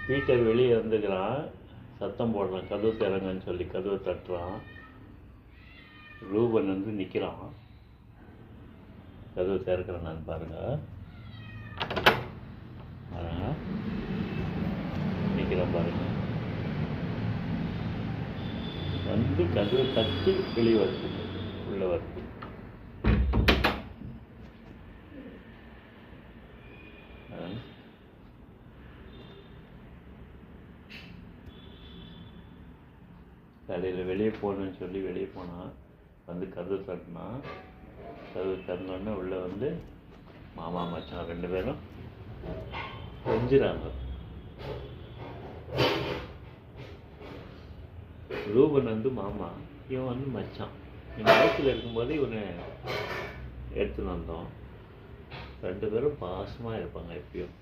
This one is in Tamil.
பீட்டர் வெளியே வந்துக்கிறான், சத்தம் போடுறான், கதவு திறங்கன்னு சொல்லி கதவை தட்டுறான். ரூபன் வந்து நிற்கிறான், கதவு திறக்கிறேன் நான் பாருங்க. நிற்கிறான் பாருங்க. வந்து கதவை தட்டி வெளியே வருது, உள்ள வருது. காலையில் வெளியே போகணுன்னு சொல்லி வெளியே போனான், வந்து கதவு தட்டினான். கதவு திறந்தோடனே உள்ளே வந்து மாமா மச்சான் 2 பேரும் கொஞ்சிறாங்க. ரூபன் வந்து மாமா, இவன் வந்து மச்சான். எங்கள் வயசில் இருக்கும்போது இவனை எடுத்துன்னு வந்தோம். 2 பேரும் பாசமாக இருப்பாங்க எப்பயும்.